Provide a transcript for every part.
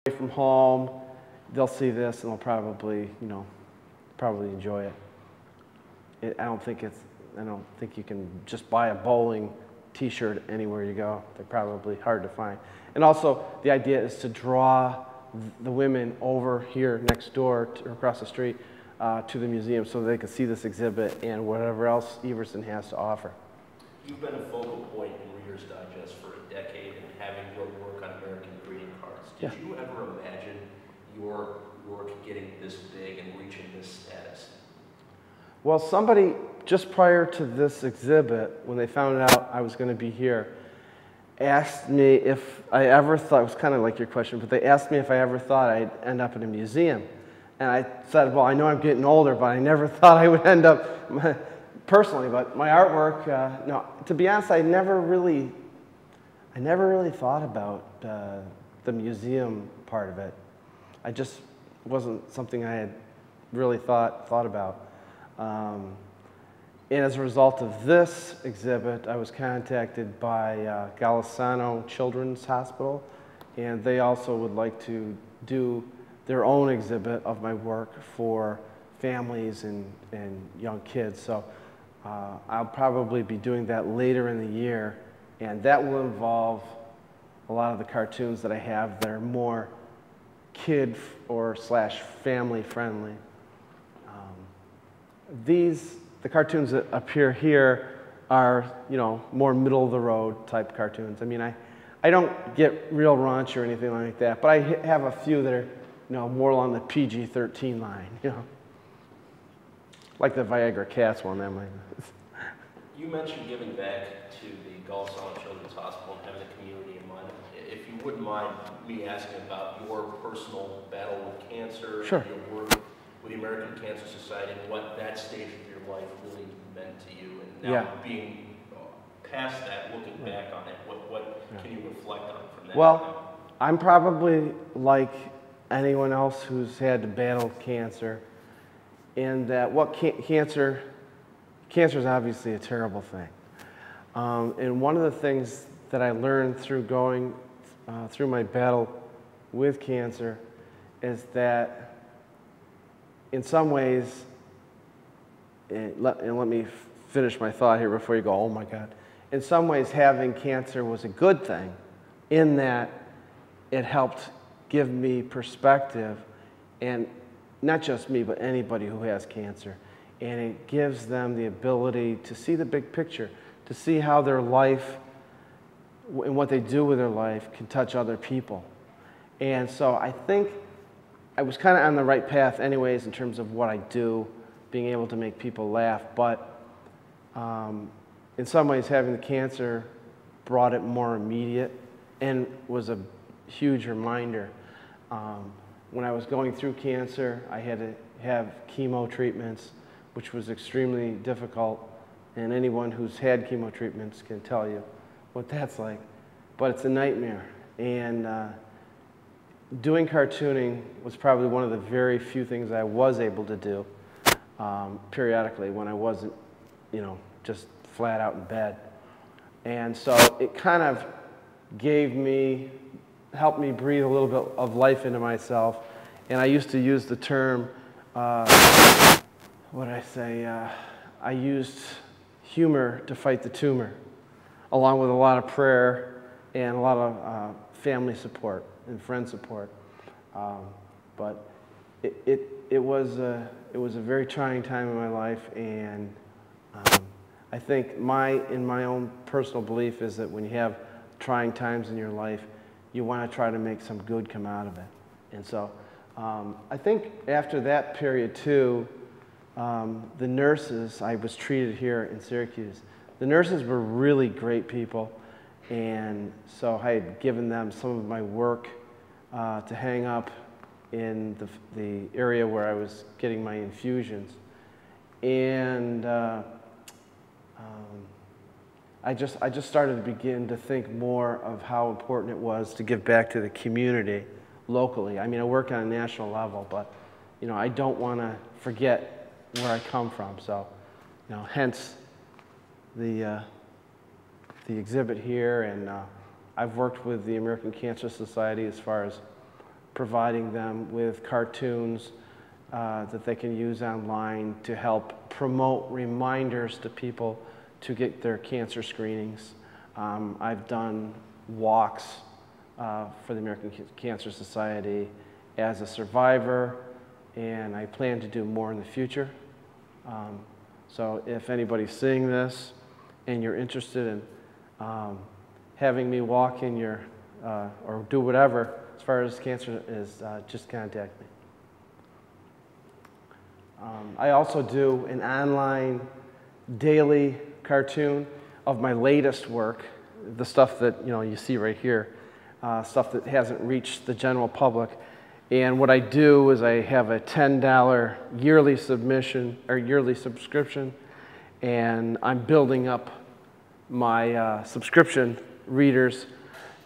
from home, they'll see this and they'll probably, probably enjoy it. I don't think you can just buy a bowling t-shirt anywhere you go. They're probably hard to find. And also, the idea is to draw the women over here next door or across the street to the museum so they can see this exhibit and whatever else Everson has to offer. You've been a focal point in Reader's Digest for a decade and having your work on American greeting cards. Did you ever imagine your work getting this big and reaching this status? Well, somebody just prior to this exhibit, when they found out I was going to be here, asked me if I ever thought, it was kind of like your question, but they asked me if I ever thought I'd end up in a museum. And I said, well, I know I'm getting older, but I never thought I would end up, personally, but my artwork, no, to be honest, I never really thought about the museum part of it. I just wasn't something I had really thought about. And as a result of this exhibit, I was contacted by Golisano Children's Hospital, and they also would like to do their own exhibit of my work for families and young kids. So I'll probably be doing that later in the year, and that will involve a lot of the cartoons that I have that are more kid or / family friendly. The cartoons that appear here are, more middle of the road type cartoons. I mean, I don't get real raunch or anything like that, but I have a few that are, more along the PG-13 line, like the Viagra Cats one. That might. You mentioned giving back to the Golisano Children's Hospital and having the community in mind. If you wouldn't mind me asking about your personal battle with cancer, sure. Your work with the American Cancer Society, and what that stage of your life really meant to you, and now being past that, looking back on it, what can you reflect on from that? Well, I'm probably like anyone else who's had to battle cancer, in that cancer is obviously a terrible thing. And one of the things that I learned through going through my battle with cancer is that in some ways, and let me finish my thought here before you go, oh my God. In some ways, having cancer was a good thing in that it helped give me perspective, and not just me, but anybody who has cancer. And it gives them the ability to see the big picture, to see how their life and what they do with their life can touch other people. And so I think I was kind of on the right path anyways in terms of what I do, being able to make people laugh, but in some ways having the cancer brought it more immediate and was a huge reminder. When I was going through cancer, I had to have chemo treatments, which was extremely difficult, and anyone who's had chemo treatments can tell you what that's like, but it's a nightmare. And doing cartooning was probably one of the very few things I was able to do periodically when I wasn't, just flat out in bed. And so it kind of helped me breathe a little bit of life into myself. And I used to use the term, I used humor to fight the tumor, along with a lot of prayer and a lot of family support and friend support. But it was a very trying time in my life, and I think in my own personal belief is that when you have trying times in your life, you want to try to make some good come out of it. And so I think after that period too, the nurses, I was treated here in Syracuse, the nurses were really great people, and so I had given them some of my work to hang up in the area where I was getting my infusions. And I just started to begin to think more of how important it was to give back to the community locally. I mean, I work on a national level, but I don't want to forget where I come from. So, hence the exhibit here, and I've worked with the American Cancer Society as far as providing them with cartoons that they can use online to help promote reminders to people to get their cancer screenings. I've done walks for the American Cancer Society as a survivor, and I plan to do more in the future. So if anybody's seeing this and you're interested in having me walk in your, or do whatever as far as cancer is, just contact me. I also do an online daily cartoon of my latest work, the stuff that you see right here, stuff that hasn't reached the general public. And what I do is I have a $10 yearly submission or yearly subscription, and I'm building up my subscription readers.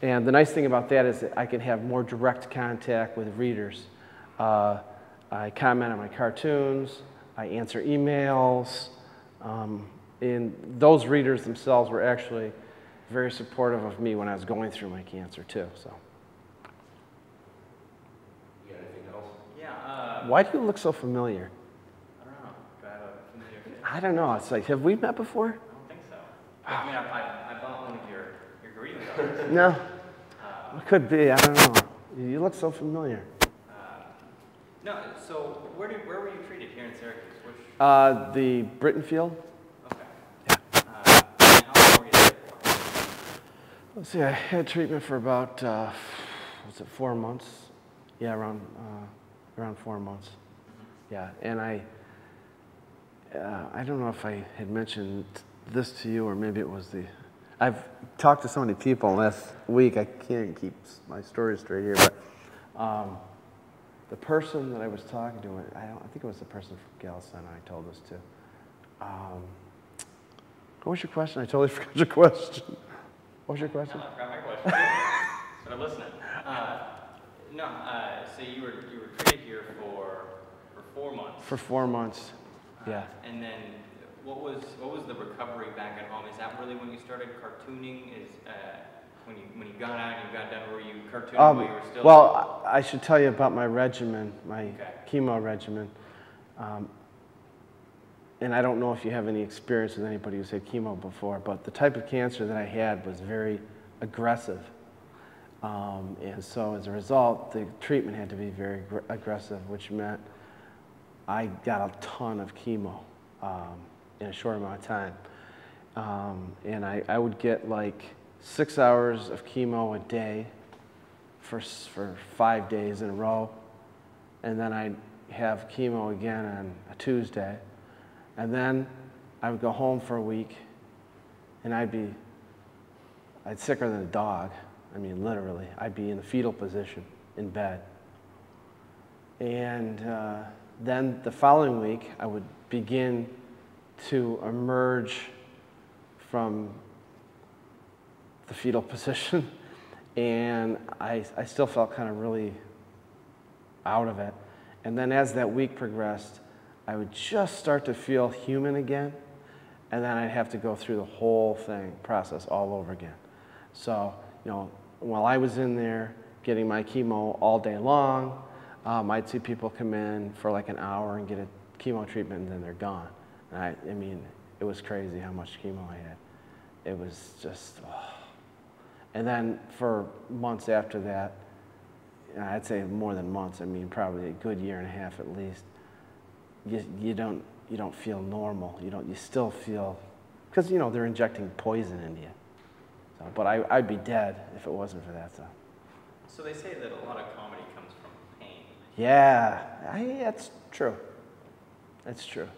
And the nice thing about that is that I can have more direct contact with readers. I comment on my cartoons, I answer emails, and those readers themselves were actually very supportive of me when I was going through my cancer too. So. You got anything else? Yeah. Why do you look so familiar? I don't know. Do I have a familiar face? I don't know. It's like, have we met before? I don't think so. I mean, I bought one of your greeting cards. No. It could be. I don't know. You look so familiar. No. So where were you treated here in Syracuse? Which? The Brittenfield. Okay. Yeah. And how long were you there for? Let's see. I had treatment for about was it 4 months? Yeah, around 4 months. Yeah, and I don't know if I had mentioned this to you, or maybe it was the. I've talked to so many people last week. I can't keep my story straight here, but the person that I was talking to, I think it was the person from Galveston I told this to. What was your question? I totally forgot your question. What was your question? No, I forgot my question. But I'm listening. So you were treated here for 4 months. For 4 months, yeah. And then what was the recovery back at home? Is that really when you started cartooning? Is when you got out and you got done, were you cartooning while you were still? Well, I should tell you about my regimen, my chemo regimen. And I don't know if you have any experience with anybody who's had chemo before, but the type of cancer that I had was very aggressive. And so as a result, the treatment had to be very aggressive, which meant I got a ton of chemo in a short amount of time. And I would get like 6 hours of chemo a day for 5 days in a row. And then I'd have chemo again on a Tuesday. And then I would go home for a week, and I'd sicker than a dog. I mean, literally. I'd be in the fetal position in bed. And then the following week, I would begin to emerge from the fetal position, and I still felt kind of really out of it. And then as that week progressed, I would just start to feel human again, and then I'd have to go through the whole process all over again. So, while I was in there getting my chemo all day long, I'd see people come in for like an hour and get a chemo treatment, and then they're gone. And I mean, it was crazy how much chemo I had. It was just, And then for months after that, I'd say more than months, I mean probably a good year and a half at least, you don't feel normal. You still feel, because they're injecting poison into you. So, but I'd be dead if it wasn't for that stuff. So they say that a lot of comedy comes from pain. Yeah, that's true. That's true.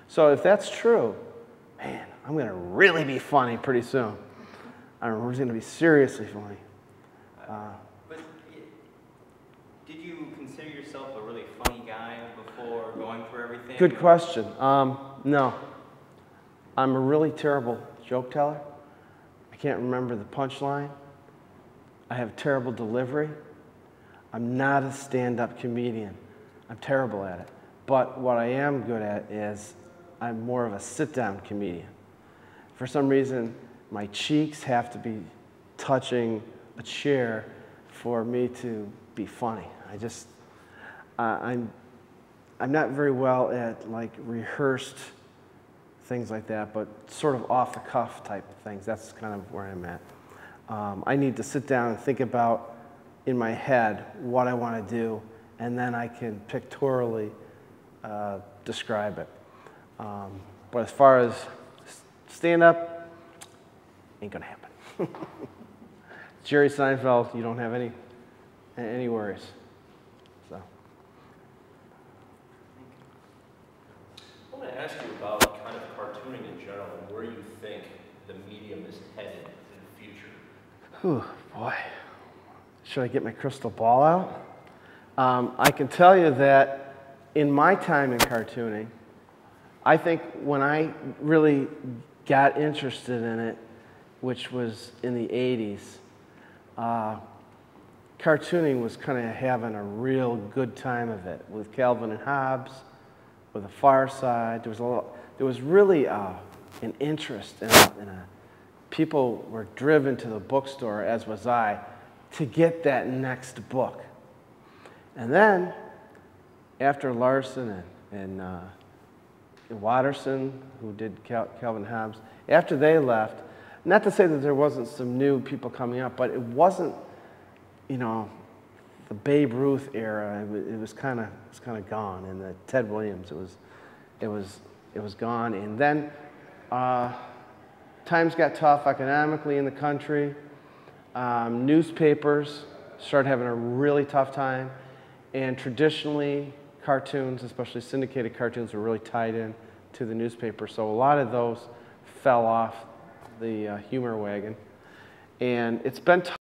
So if that's true, man, I'm gonna really be funny pretty soon. I'm going to be seriously funny. But did you consider yourself a really funny guy before going through everything? Good question. No. I'm a really terrible joke teller. I can't remember the punchline. I have terrible delivery. I'm not a stand-up comedian. I'm terrible at it. But what I am good at is I'm more of a sit-down comedian. For some reason, my cheeks have to be touching a chair for me to be funny. I'm not very well at like rehearsed things like that, but sort of off the cuff type of things. That's kind of where I'm at. I need to sit down and think about in my head what I want to do, and then I can pictorially describe it. But as far as stand up, ain't gonna happen. Jerry Seinfeld, you don't have any worries. So. I want to ask you about kind of cartooning in general and where you think the medium is headed in the future. Whew, boy. Should I get my crystal ball out? I can tell you that in my time in cartooning, I think when I really got interested in it, which was in the 80s, cartooning was kind of having a real good time of it with Calvin and Hobbes, with The Far Side. There was really an interest people were driven to the bookstore, as was I, to get that next book. And then, after Larson and Watterson, who did Calvin and Hobbes, after they left, not to say that there wasn't some new people coming up, but it wasn't, you know, the Babe Ruth era. It was kind of gone, and the Ted Williams, it was gone. And then times got tough economically in the country. Newspapers started having a really tough time, and traditionally cartoons, especially syndicated cartoons, were really tied in to the newspaper. So a lot of those fell off the humor wagon, and it's been tough.